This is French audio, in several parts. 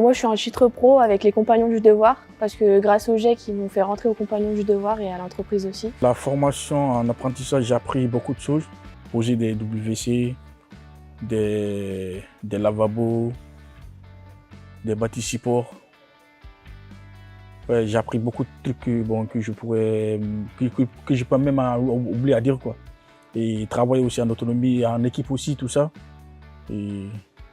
Moi, je suis en titre pro avec les Compagnons du Devoir parce que grâce au GIEC, ils m'ont fait rentrer aux Compagnons du Devoir et à l'entreprise aussi. La formation en apprentissage, j'ai appris beaucoup de choses. Poser des WC, des lavabos, des bâtis supports. Ouais, j'ai appris beaucoup de trucs que je pourrais, que je peux même oublier à dire, quoi. Et travailler aussi en autonomie, en équipe aussi, tout ça. Et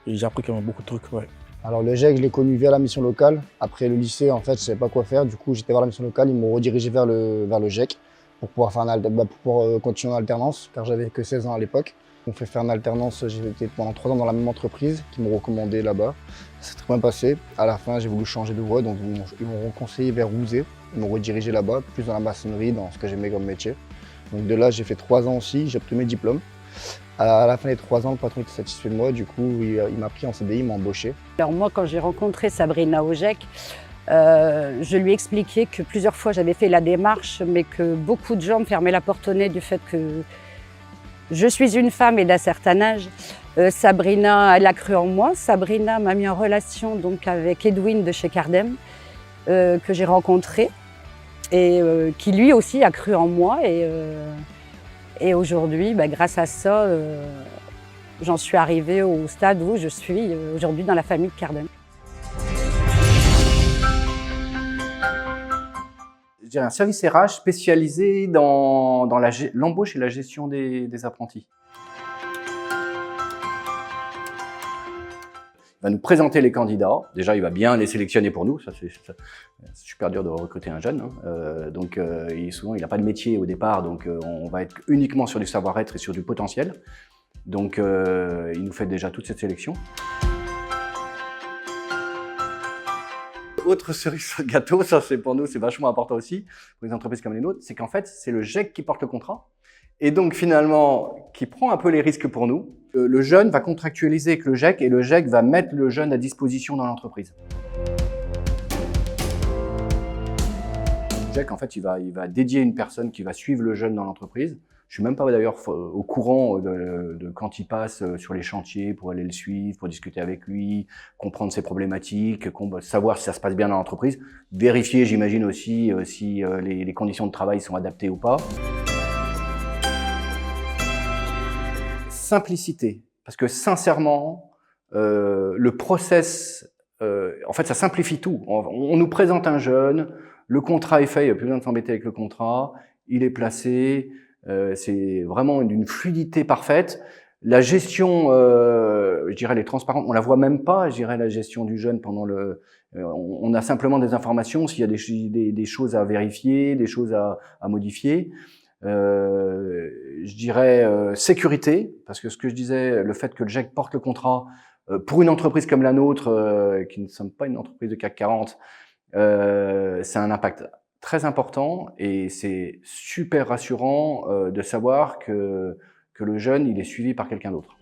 j'ai appris quand même beaucoup de trucs, ouais. Alors le GIEC, je l'ai connu via la mission locale. Après le lycée, en fait, je ne savais pas quoi faire. Du coup, j'étais vers la mission locale. Ils m'ont redirigé vers le GIEC pour pouvoir faire pour pouvoir continuer en alternance, car j'avais que 16 ans à l'époque. Ils m'ont fait faire une alternance. J'ai été pendant 3 ans dans la même entreprise qui m'ont recommandé là-bas. Ça s'est très bien passé. À la fin, j'ai voulu changer de voie, donc ils m'ont conseillé vers Rouzé. Ils m'ont redirigé là-bas, plus dans la maçonnerie, dans ce que j'aimais comme métier. Donc de là, j'ai fait 3 ans aussi. J'ai obtenu mes diplômes. À la fin des 3 ans, le patron était satisfait de moi, du coup il m'a pris en CDI, il m'a embauché. Alors moi, quand j'ai rencontré Sabrina au GIEC, je lui ai expliqué que plusieurs fois j'avais fait la démarche, mais que beaucoup de gens me fermaient la porte au nez du fait que je suis une femme et d'un certain âge. Sabrina, elle a cru en moi. Sabrina m'a mis en relation donc avec Edwin de chez Cardem, que j'ai rencontré et qui lui aussi a cru en moi. Et aujourd'hui, grâce à ça, j'en suis arrivée au stade où je suis aujourd'hui dans la famille de Cardem. Je dirais un service RH spécialisé dans l'embauche et la gestion des apprentis. Il va nous présenter les candidats. Déjà, il va bien les sélectionner pour nous. Ça, c'est super dur de recruter un jeune. Donc, souvent, il n'a pas de métier au départ. Donc, on va être uniquement sur du savoir-être et sur du potentiel. Donc, il nous fait déjà toute cette sélection. Autre cerise sur le gâteau, ça c'est pour nous, c'est vachement important aussi, pour les entreprises comme les nôtres, c'est qu'en fait, c'est le GIEC qui porte le contrat. Et donc, finalement, qui prend un peu les risques pour nous. Le jeune va contractualiser avec le GIEC et le GIEC va mettre le jeune à disposition dans l'entreprise. Le GIEC, en fait, il va dédier une personne qui va suivre le jeune dans l'entreprise. Je suis même pas d'ailleurs au courant de quand il passe sur les chantiers pour aller le suivre, pour discuter avec lui, comprendre ses problématiques, savoir si ça se passe bien dans l'entreprise. Vérifier, j'imagine aussi, si les conditions de travail sont adaptées ou pas. Simplicité, parce que sincèrement, le process, en fait, ça simplifie tout. On nous présente un jeune, le contrat est fait, il n'y a plus besoin de s'embêter avec le contrat, il est placé, c'est vraiment d'une fluidité parfaite. La gestion, je dirais, elle est transparente, on la voit même pas, je dirais, la gestion du jeune pendant le... on a simplement des informations s'il y a des choses à vérifier, des choses à modifier. Je dirais sécurité, parce que ce que je disais, le fait que le GIEC porte le contrat, pour une entreprise comme la nôtre, qui ne sommes pas une entreprise de CAC 40, c'est un impact très important et c'est super rassurant de savoir que le jeune, il est suivi par quelqu'un d'autre.